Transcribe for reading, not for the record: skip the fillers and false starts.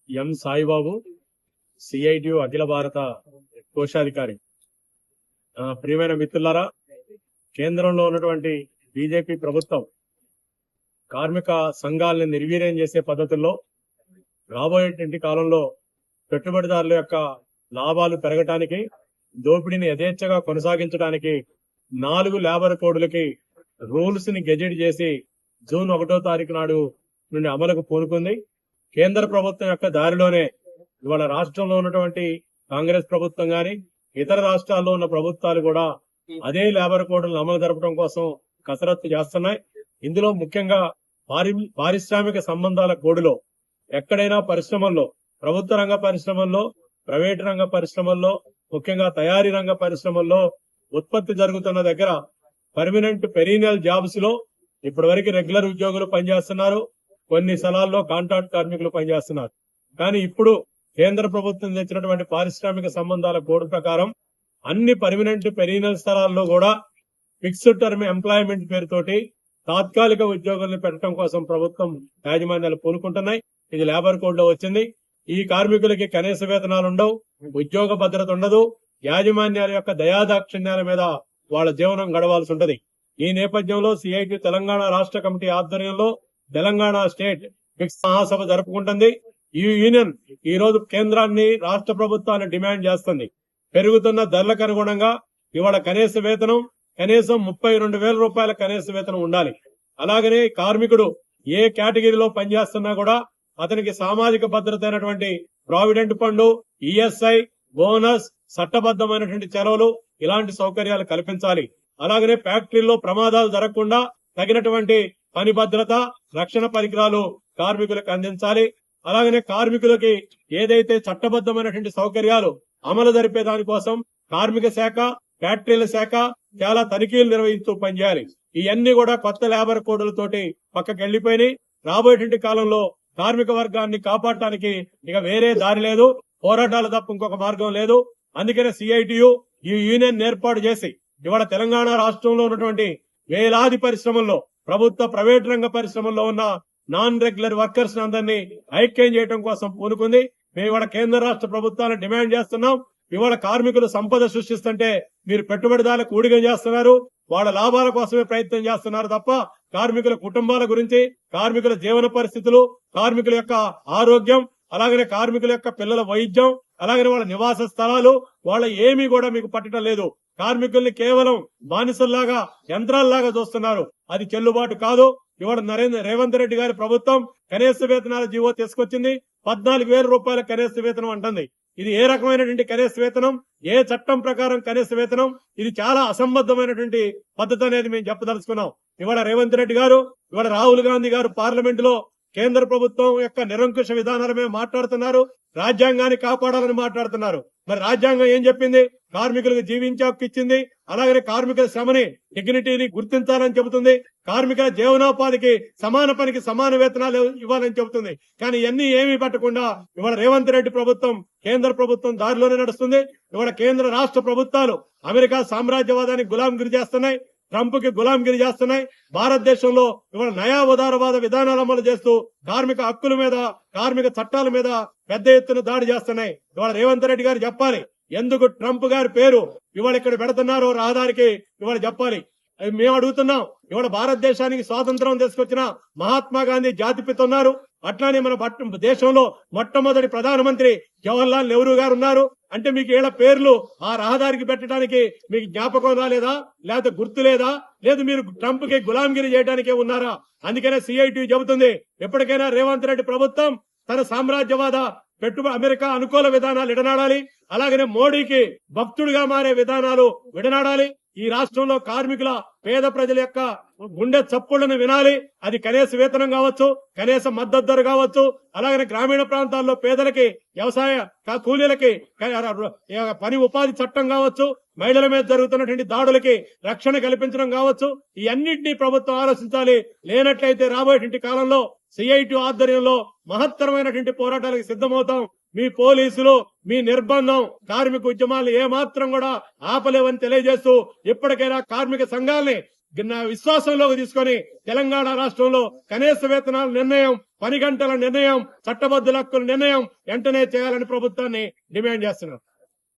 ఎం Saibaba, CITU అఖిల భారత కోశాధికారి. ప్రియమైన మిత్రులారా, కేంద్రంలో ఉన్నటువంటి బీజేపీ ప్రభుత్వం కార్మిక సంఘాలను నిర్వీర్యం చేసే పద్ధతుల్లో రాబోయేటువంటి కాలంలో పెట్టుబడిదారుల యొక్క లాభాలు పెరగటానికి, దోపిడీని యథేచ్ఛగా కొనసాగించడానికి 4 లేబర్ కోడ్లకి రూల్స్ ని గెజెట్ చేసి జూన్ 1వ తారీఖు నాడు నుండి అమలుకు పూనుకుంది. కేంద్ర ప్రభుత్వం యొక్క దారిలోనే ఇవాళ రాష్ట్రంలో ఉన్నటువంటి కాంగ్రెస్ ప్రభుత్వం గాని, ఇతర రాష్ట్రాల్లో ఉన్న ప్రభుత్వాలు కూడా అదే లేబర్ కోడ్లను అమలు జరపడం కోసం కసరత్తు చేస్తున్నాయి. ఇందులో ముఖ్యంగా పారిశ్రామిక సంబంధాల కోడ్లో ఎక్కడైనా పరిశ్రమల్లో, ప్రభుత్వ రంగ పరిశ్రమల్లో, ప్రైవేటు రంగ పరిశ్రమల్లో, ముఖ్యంగా తయారీ రంగ పరిశ్రమల్లో ఉత్పత్తి జరుగుతున్న దగ్గర పర్మనెంట్ పెరీనియల్ జాబ్స్ లో ఇప్పటి వరకు రెగ్యులర్ ఉద్యోగులు పనిచేస్తున్నారు, కొన్ని స్థలాల్లో కాంట్రాక్ట్ కార్మికులు పనిచేస్తున్నారు. కానీ ఇప్పుడు కేంద్ర ప్రభుత్వం తెచ్చినటువంటి పారిశ్రామిక సంబంధాల కోడ్ ప్రకారం అన్ని పర్మనెంట్ పెరీనియల్ స్థలాల్లో కూడా ఫిక్స్డ్ టర్మ్ ఎంప్లాయ్మెంట్ పేరుతోటి తాత్కాలిక ఉద్యోగులను పెట్టడం కోసం ప్రభుత్వం యాజమాన్యాలు పూనుకుంటున్నాయి. ఇది లేబర్ కోడ్ లో వచ్చింది. ఈ కార్మికులకి కనీస వేతనాలు ఉండవు, ఉద్యోగ భద్రత ఉండదు, యాజమాన్యాల యొక్క దయాదాక్షిణ్యాల మీద వాళ్ళ జీవనం గడవాల్సి ఉంటది. ఈ నేపథ్యంలో సిఐటి తెలంగాణ రాష్ట్ర కమిటీ ఆధ్వర్యంలో తెలంగాణ స్టేట్ ఫిక్స్ మహాసభ జరుపుకుంటుంది. ఈ యూనియన్ ఈ రోజు కేంద్రాన్ని, రాష్ట్ర ప్రభుత్వాన్ని డిమాండ్ చేస్తుంది. పెరుగుతున్న ధరలకు అనుగుణంగా ఇవాళ కనీస వేతనం కనీసం 32,000 రూపాయల కనీస వేతనం ఉండాలి. అలాగనే కార్మికుడు ఏ కేటగిరీలో పనిచేస్తున్నా కూడా అతనికి సామాజిక భద్రత అయినటువంటి ప్రావిడెంట్ ఫండ్, ఈఎస్ఐ, బోనస్, చట్టబద్దమైనటువంటి చెలవులు, ఇలాంటి సౌకర్యాలు కల్పించాలి. అలాగనే ఫ్యాక్టరీల్లో ప్రమాదాలు జరగకుండా తగినటువంటి పని భద్రత, రక్షణ పరికరాలు కార్మికులకు అందించాలి. అలాగనే కార్మికులకి ఏదైతే చట్టబద్దమైనటువంటి సౌకర్యాలు అమలు జరిపే దానికోసం కార్మిక శాఖ, ఫ్యాక్టరీల శాఖ చాలా తనిఖీలు నిర్వహిస్తూ పనిచేయాలి. ఇవన్నీ కూడా కొత్త లేబర్ కోడ్లతోటి పక్కకి వెళ్లిపోయినాయి. రాబోయేటువంటి కాలంలో కార్మిక వర్గాన్ని కాపాడటానికి ఇక వేరే దారి లేదు, పోరాటాలు తప్ప ఇంకొక మార్గం లేదు. అందుకనే సిఐటియు ఈ యూనియన్ ఏర్పాటు చేసి ఇవాళ తెలంగాణ రాష్ట్రంలో ఉన్నటువంటి వేలాది పరిశ్రమల్లో, ప్రభుత్వ ప్రైవేట్ రంగ పరిశ్రమల్లో ఉన్న నాన్ రెగ్యులర్ వర్కర్స్ అందరినీ ఐక్యం చేయడం కోసం పూనుకుంది. మేము ఇవాళ కేంద్ర రాష్ట్ర ప్రభుత్వాలను డిమాండ్ చేస్తున్నాం. ఇవాళ కార్మికులు సంపద సృష్టిస్తుంటే మీరు పెట్టుబడిదారులకు ఊడిగం చేస్తున్నారు, వాళ్ళ లాభాల కోసమే ప్రయత్నం చేస్తున్నారు తప్ప కార్మికుల కుటుంబాల గురించి, కార్మికుల జీవన పరిస్థితులు, కార్మికుల యొక్క ఆరోగ్యం, అలాగనే కార్మికుల యొక్క పిల్లల వైద్యం, అలాగనే వాళ్ళ నివాస స్థలాలు, వాళ్ళ ఏమీ కూడా మీకు పట్టడం లేదు. కార్మికుల్ని కేవలం బానిసల్లాగా, యంత్రాల్లాగా చూస్తున్నారు. అది చెల్లుబాటు కాదు. ఇవాళ రేవంత్ రెడ్డి గారి ప్రభుత్వం కనీస వేతనాల జీవో తీసుకొచ్చింది. 14,000 రూపాయల కనీస వేతనం అంటుంది. ఇది ఏ రకమైనటువంటి కనీస వేతనం, ఏ చట్టం ప్రకారం కనీస వేతనం? ఇది చాలా అసంబద్ధమైనటువంటి పద్ధతి అనేది మేము చెప్పదలుచుకున్నాం. ఇవాళ రేవంత్ రెడ్డి గారు, ఇవాళ రాహుల్ గాంధీ గారు పార్లమెంట్ లో కేంద్ర ప్రభుత్వం యొక్క నిరంకుశ విధానాల మీద మాట్లాడుతున్నారు, రాజ్యాంగాన్ని కాపాడాలని మాట్లాడుతున్నారు. మరి రాజ్యాంగం ఏం చెప్పింది? కార్మికులకు జీవించే హక్కు ఇచ్చింది. అలాగనే కార్మికుల శ్రమని, డిగ్నిటీని గుర్తించాలని చెబుతుంది. కార్మికుల జీవనోపాధికి సమాన పనికి సమాన వేతనాలు ఇవ్వాలని చెబుతుంది. కానీ ఇవన్నీ ఏమీ పట్టకుండా ఇవాళ రేవంత్ రెడ్డి ప్రభుత్వం, కేంద్ర ప్రభుత్వం దారిలోనే నడుస్తుంది. ఇవాళ కేంద్ర రాష్ట్ర ప్రభుత్వాలు అమెరికా సామ్రాజ్యవాదానికి గులాంగిరి చేస్తున్నాయి, ట్రంప్ కి గులాంగిరి చేస్తున్నాయి. భారతదేశంలో ఇవాళ నయా ఉదారవాద విధానాలు అమలు చేస్తూ కార్మిక హక్కుల మీద, కార్మిక చట్టాల మీద పెద్ద ఎత్తున దాడి చేస్తున్నాయి. ఇవాళ రేవంత్ రెడ్డి గారు చెప్పాలి, ఎందుకు ట్రంప్ గారి పేరు ఇవాళ ఇక్కడ పెడుతున్నారో రహదారికి ఇవాళ చెప్పాలి. మేము అడుగుతున్నాం. ఇవాళ భారతదేశానికి స్వాతంత్రం తీసుకొచ్చిన మహాత్మా గాంధీ జాతిపిత ఉన్నారు. అట్లానే మన దేశంలో మొట్టమొదటి ప్రధానమంత్రి జవహర్లాల్ నెహ్రూ గారు ఉన్నారు. అంటే మీకు ఏళ్ళ పేర్లు ఆ రహదారికి పెట్టడానికి మీకు జ్ఞాపకం రాలేదా? లేకపోతే గుర్తు లేదా? లేదు మీరు ట్రంప్ కి గులాంగిరి చేయడానికే ఉన్నారా? అందుకనే సిఐటి చెబుతుంది, ఎప్పటికైనా రేవంత్ రెడ్డి ప్రభుత్వం తన సామ్రాజ్యవాద అమెరికా అనుకూల విధానాలు విడనాడాలి. అలాగనే మోడీకి భక్తుడిగా మారే విధానాలు విడనాడాలి. ఈ రాష్ట్రంలో కార్మికుల, పేద ప్రజల యొక్క గుండె చప్పుళ్లను వినాలి. అది కనీస వేతనం కావచ్చు, కనీస మద్దతు ధర కావచ్చు, అలాగే గ్రామీణ ప్రాంతాల్లో పేదలకి, వ్యవసాయ కూలీలకి పని ఉపాధి చట్టం కావచ్చు, మహిళల మీద జరుగుతున్నటువంటి దాడులకి రక్షణ కల్పించడం కావచ్చు. ఈ అన్నింటినీ ప్రభుత్వం ఆలోచించాలి. లేనట్లయితే రాబోయేటువంటి కాలంలో సిఐటి ఆధ్వర్యంలో మహత్తరమైనటువంటి పోరాటాలకు సిద్ధమవుతాం. మీ పోలీసులు, మీ నిర్బంధం కార్మిక ఉద్యమాలు ఏమాత్రం కూడా ఆపలేవని తెలియజేస్తూ ఇప్పటికైనా కార్మిక సంఘాలని విశ్వాసంలోకి తీసుకొని తెలంగాణ రాష్ట్రంలో కనీస వేతనాల నిర్ణయం, పని గంటల నిర్ణయం, చట్టబద్ధ హక్కుల నిర్ణయం వెంటనే చేయాలని ప్రభుత్వాన్ని డిమాండ్ చేస్తున్నాం.